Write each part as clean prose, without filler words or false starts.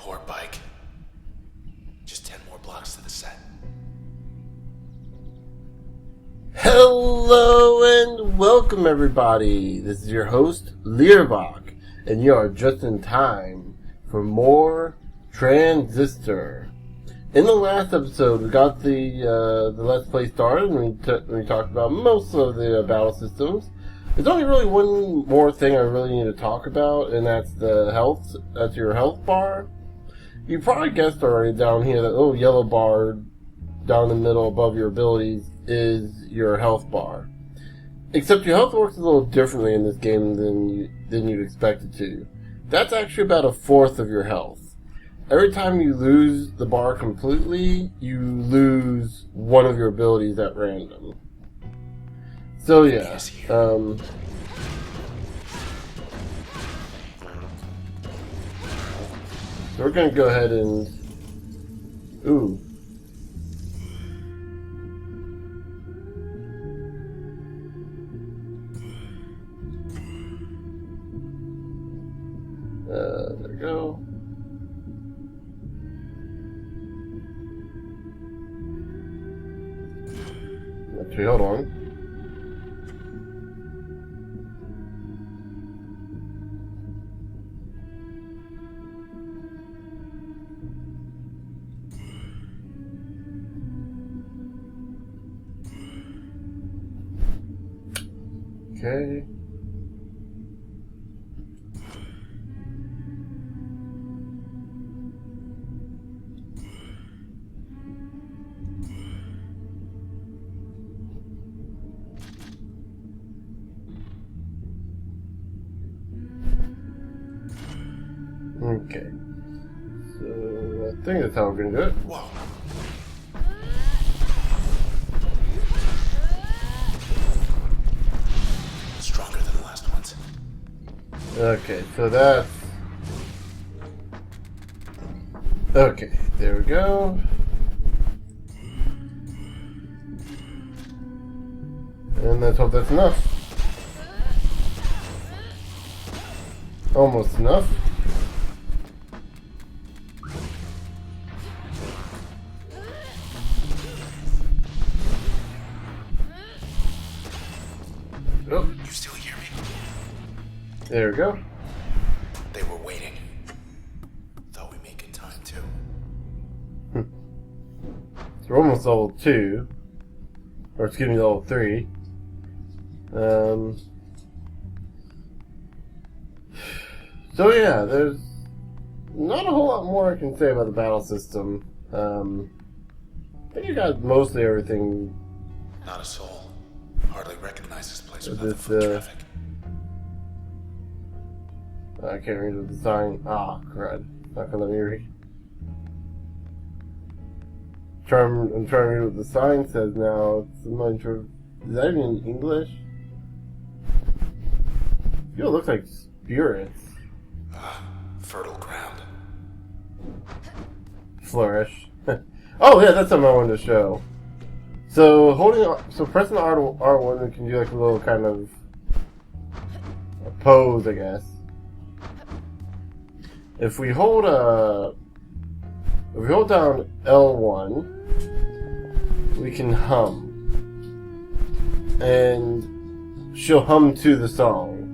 poor bike. Just 10 more blocks to the set. Hello and welcome everybody. This is your host, Learbach, and you are just in time for more Transistor. In the last episode, we got the Let's Play started, and we talked about most of the battle systems. There's only really one more thing I really need to talk about, and that's the health. That's your health bar. You probably guessed already down here, that little yellow bar down the middle above your abilities is your health bar. Except your health works a little differently in this game than you'd expect it to. That's actually about a fourth of your health. Every time you lose the bar completely, you lose one of your abilities at random. So yeah, so we're gonna go ahead and there we go. Actually, hold on. Okay. Okay. So I think that's how we're gonna do it. Whoa. Stronger than the last ones. Okay, so that's... Okay, there we go. And let's hope that's enough. Almost enough. Oh. You still hear me? There we go. They were waiting. Thought we make good time too. So we're almost level 2. Or excuse me, level 3. So yeah, there's not a whole lot more I can say about the battle system. I think you got mostly everything. Not a soul. Hardly recognize this place With without the this, foot traffic. I can't read what the sign. Ah, crud. Not gonna let me read. I'm trying to read what the sign says now. I'm not sure. Is that even in English? It looks like spirits. Fertile ground. Flourish. Oh yeah, that's something I wanted to show. So pressing R1, we can do like a little kind of a pose, I guess. If we hold down L1, we can hum, and she'll hum to the song.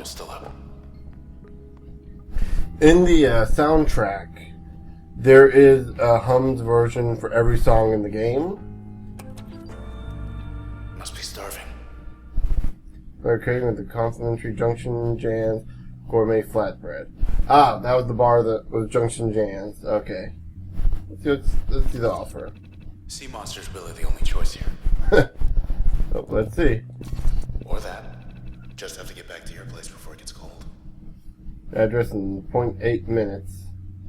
Still up. In the soundtrack, there is a hummed version for every song in the game. Must be starving. Barricading with the complimentary Junction Jans gourmet flatbread. Ah, that was the bar that was Junction Jans. Okay. Let's see the offer. Sea monster's really the only choice here. Oh, let's see. Or that. Just have to get back to your place before it gets cold. Address in 0.8 minutes.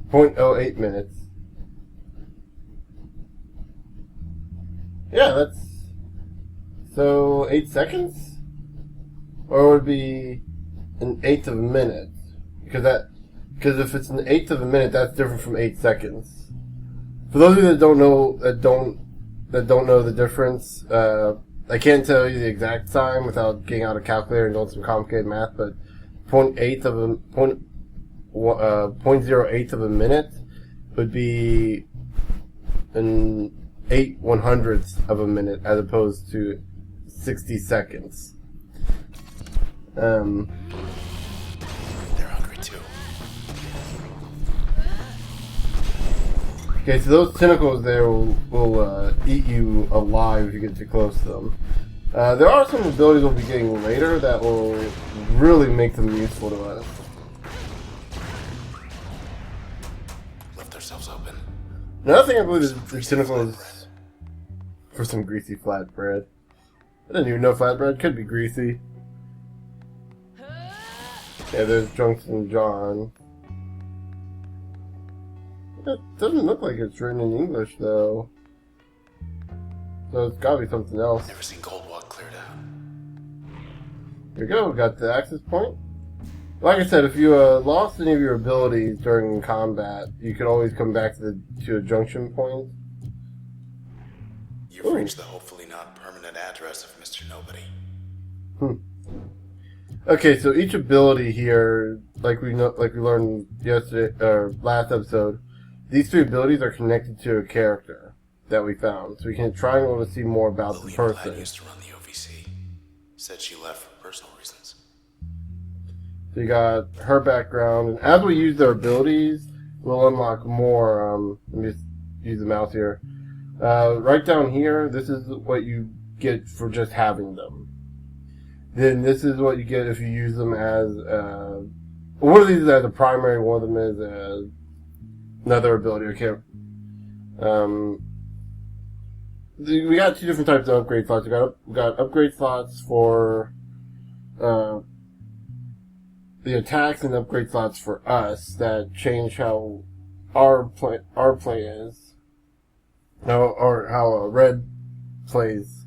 0.08 minutes. Yeah, that's... So, 8 seconds? Or would it be an eighth of a minute? Because if it's an eighth of a minute, that's different from 8 seconds. For those of you that don't know the difference, I can't tell you the exact time without getting out a calculator and doing some complicated math, but 0.08 of a minute would be an 8/100th of a minute as opposed to 60 seconds. They're hungry too. Okay, so those tentacles there will eat you alive if you get too close to them. There are some abilities we'll be getting later that will really make them useful to us. Left ourselves open. Another thing I believe is the tentacle is for some greasy flatbread. I didn't even know flatbread could be greasy. Yeah, there's Junks and John. It doesn't look like it's written in English though. So it's gotta be something else. Never seen Goldwalk cleared out. Here we go, we got the access point. Like I said, if you lost any of your abilities during combat, you could always come back to a junction point. You've reached the hopefully not permanent address of Mr. Nobody. Okay, so each ability here, like we learned yesterday or last episode, these three abilities are connected to a character that we found. So we can triangle to see more about the person. Used to run the OVC. Said she left for personal reasons. So you got her background, and as we use their abilities, we'll unlock more. Let me just use the mouse here. Right down here, this is what you get for just having them. Then this is what you get if you use them as one of these is as a primary, one of them is another ability. Okay. We got two different types of upgrade slots. We got upgrade slots for the attacks and upgrade slots for us that change how our play is, or how red plays.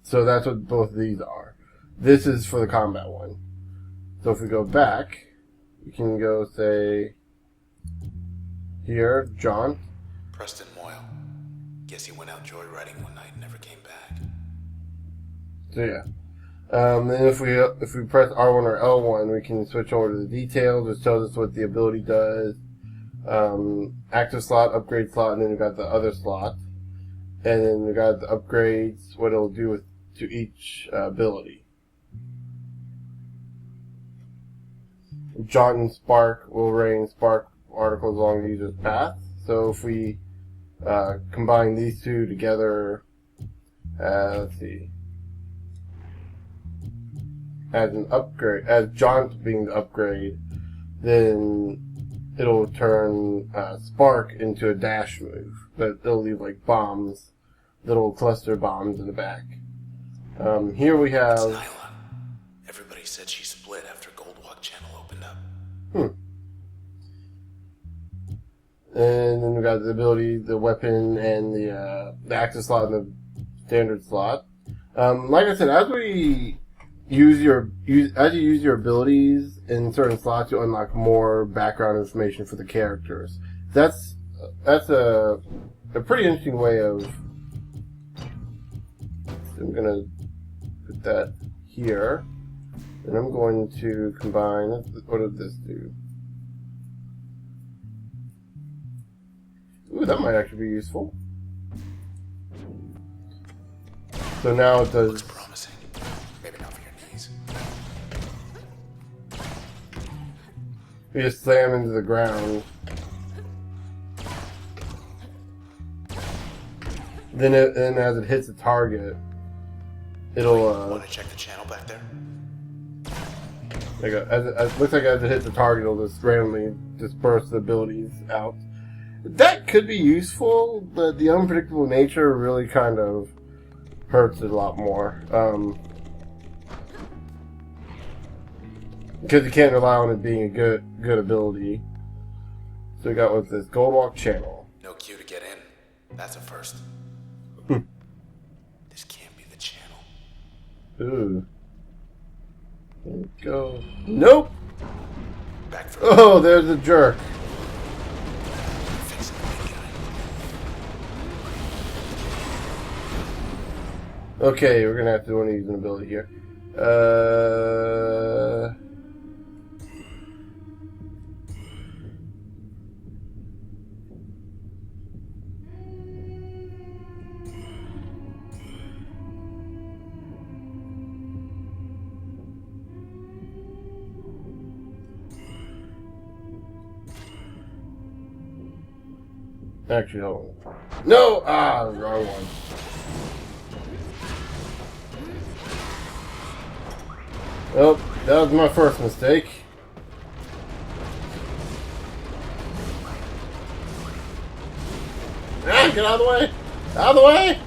So that's what both of these are. This is for the combat one. So if we go back, we can go say here, John. Preston Moyle. Guess he went out joyriding one night and never came back. So yeah. And if we press R1 or L1, we can switch over to the details, which tells us what the ability does. Active slot, upgrade slot, and then we got the other slot. And then we got the upgrades, what it'll do to each ability. Jaunt and Spark will rain spark particles along the user's path. So if we combine these two together, let's see, as an upgrade, as Jaunt being the upgrade, then it'll turn Spark into a dash move, but it'll leave like bombs, little cluster bombs in the back. Here we have. It's Nyla. Everybody said she split after Goldwalk Channel opened up. And then we got the ability, the weapon, and the active slot and the standard slot. Like I said, as you use your abilities in certain slots, you unlock more background information for the characters. That's a pretty interesting way of. I'm gonna put that here, and I'm going to combine. What does this do? Ooh, that might actually be useful. So now it does. Looks promising. Maybe not for your knees. You just slam into the ground. Then as it hits the target, it'll. Want to check the channel back there? There you go. It looks like as it hits the target, it'll just randomly disperse the abilities out. That could be useful, but the unpredictable nature really kind of hurts it a lot more. Because you can't rely on it being a good ability. So we got what's this? Goldwalk Channel. No queue to get in. That's a first. This can't be the channel. Ooh. There we go. Nope! Back for Oh, there's a jerk. fixing the big guy. Okay, we're gonna have to do an ability here. Actually, hold on. No! Ah, wrong one. Oh, that was my first mistake. Ah, get out of the way! Out of the way!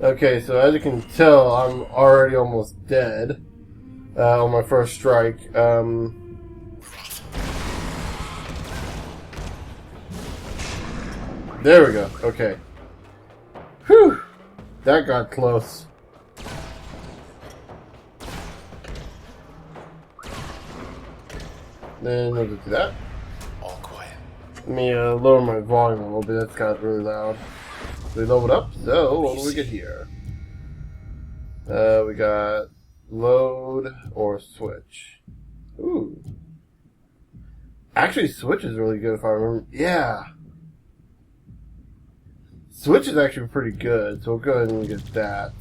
Okay, so as you can tell, I'm already almost dead on my first strike. There we go. Okay. Whew! That got close. Then we'll do that. All quiet. Let me lower my volume a little bit. That's got really loud. We load it up. So what do we get here? We got load or switch. Ooh. Actually, switch is really good if I remember. Yeah. Switch is actually pretty good, so we'll go ahead and get that.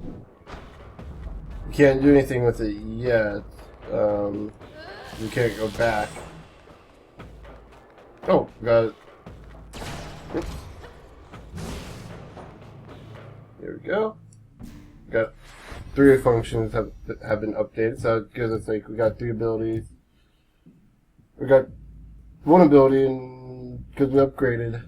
You can't do anything with it yet. You can't go back. Oh, got it. Oops. There we go. Got 3 functions have been updated, so it gives us like we got 3 abilities. We got 1 ability, and because we upgraded,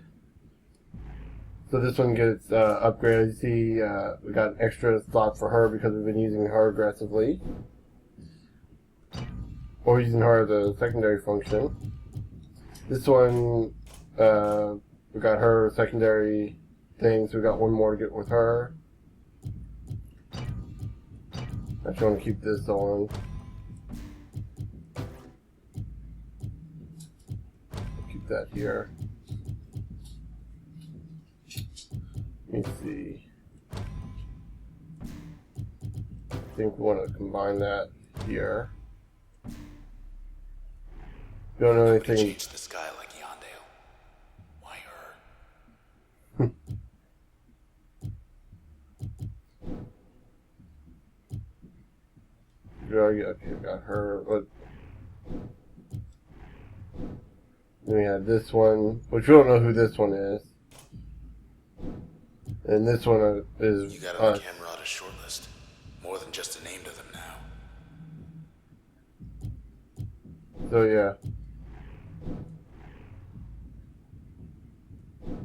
so this one gets upgraded. You see, we got an extra slot for her because we've been using her aggressively, or using her as a secondary function. This one, we got her secondary thing, so we got 1 more to get with her. I just want to keep this on. Keep that here. Let me see. I think we want to combine that here. Don't know anything. Change the sky like Yondale. Why her? Okay, got her. What? Then we had this one, which we don't know who this one is. And this one is You got on the camera on a short list. More than just a name to them now. So yeah.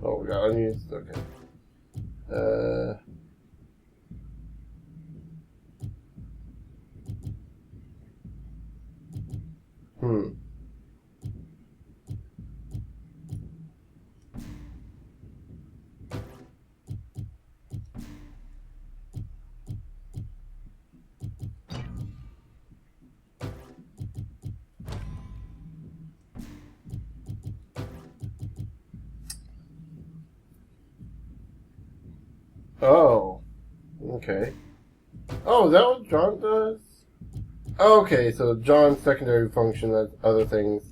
Oh, we got unused. Okay. Oh. Okay. Oh, is that what John does? Okay, so John's secondary function lets other things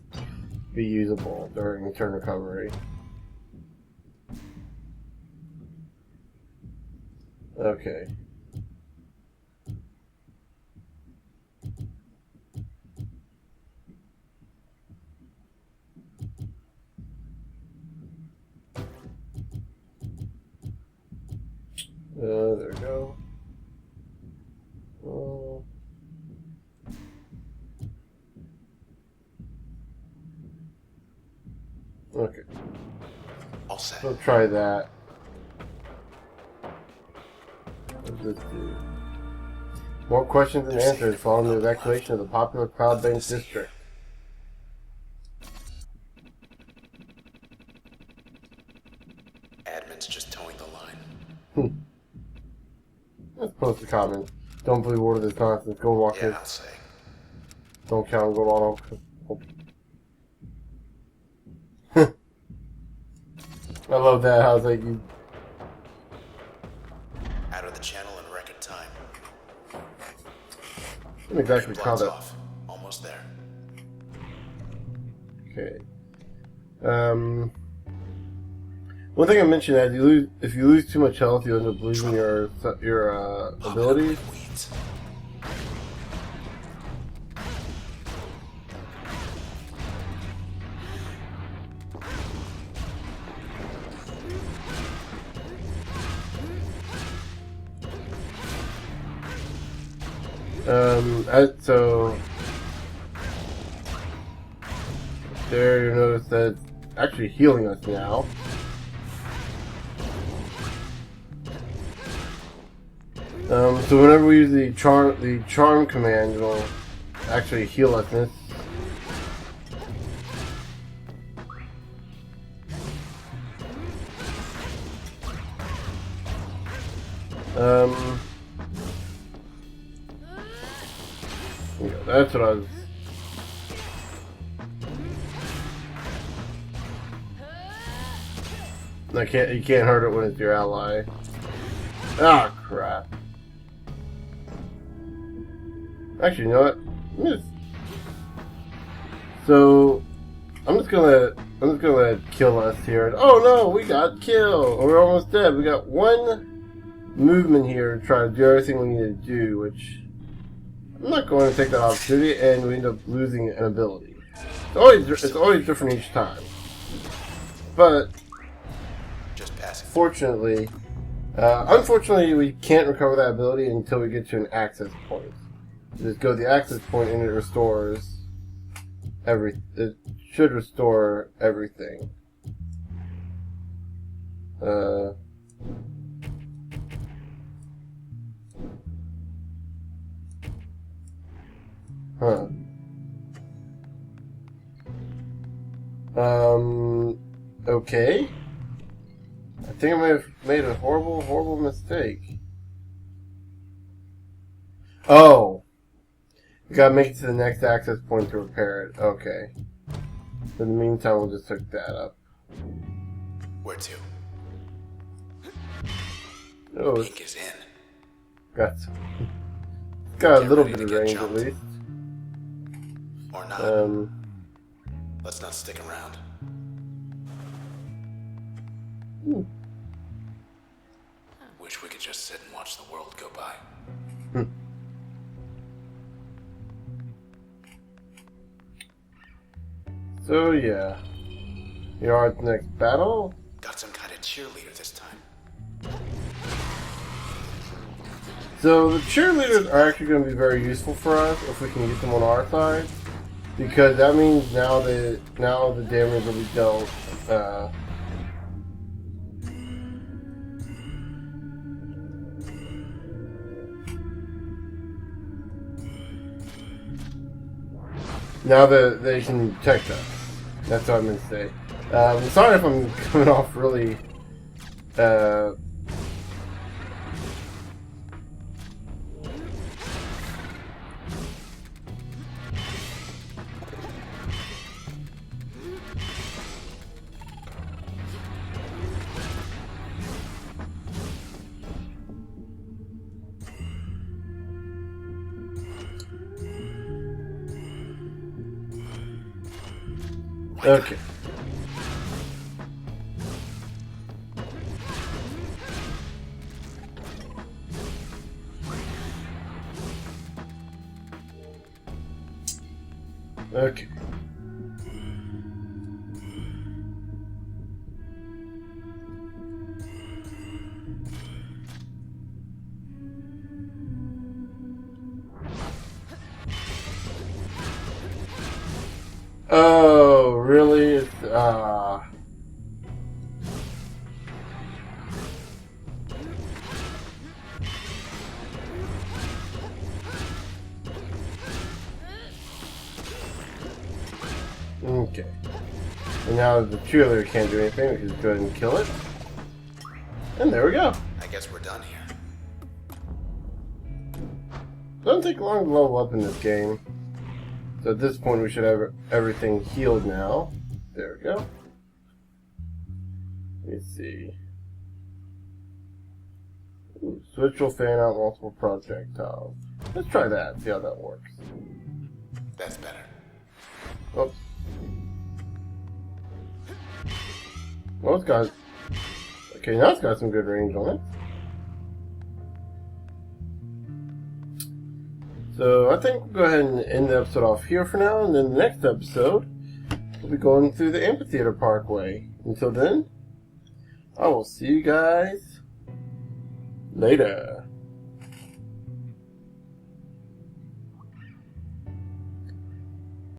be usable during turn recovery. Okay. There we go. Okay. All set. So try that. What does this do? More questions and answers following the evacuation of the popular Cloud Bank district. Admin's just towing the line. Let's post a comment. Don't believe word of this nonsense. Go walk Yeah, it. I'll say. Don't count. Go on. I love that. How it's like you. Out of the channel in record time. Let me exactly call Blocks that. off. Almost there. Okay. One thing I mentioned is if you lose too much health, you end up losing your abilities. Weeds. So there you notice that it's actually healing us now. So whenever we use the charm command, it'll actually heal us. This. Yeah, that's what I was. You can't hurt it when it's your ally. Ah, crap. Actually, you know what? So I'm just gonna let it kill us here. Oh no, we got killed. We're almost dead. We got one movement here to try to do everything we need to do, which I'm not going to take that opportunity, and we end up losing an ability. It's always different each time. But unfortunately, we can't recover that ability until we get to an access point. Just go to the access point and it restores it should restore everything. Okay. I think I may have made a horrible mistake. Oh! We gotta make it to the next access point to repair it. Okay. In the meantime, we'll just hook that up. Where to? Oh, Pink is in. got a little bit of range at least. Or not. Let's not stick around. Wish we could just sit and watch the world go by. So yeah, you are at the next battle. Got some kind of cheerleader this time. So the cheerleaders are actually going to be very useful for us if we can get them on our side, because that means now the damage will be dealt. Now that they can protect us. That's what I meant to say. Sorry if I'm coming off really... Okay. Okay. Oh, really? It's, Okay. And now the cheerleader can't do anything, we can just go ahead and kill it. And there we go. I guess we're done here. Doesn't take long to level up in this game. So at this point we should have everything healed now. There we go. Let's see. Ooh, switch will fan out multiple projectiles. Let's try that, see how that works. That's better. Oops. Well, it's got... Okay, now it's got some good range on it. So I think we'll go ahead and end the episode off here for now, and then the next episode we'll be going through the Amphitheater Parkway. Until then, I will see you guys later.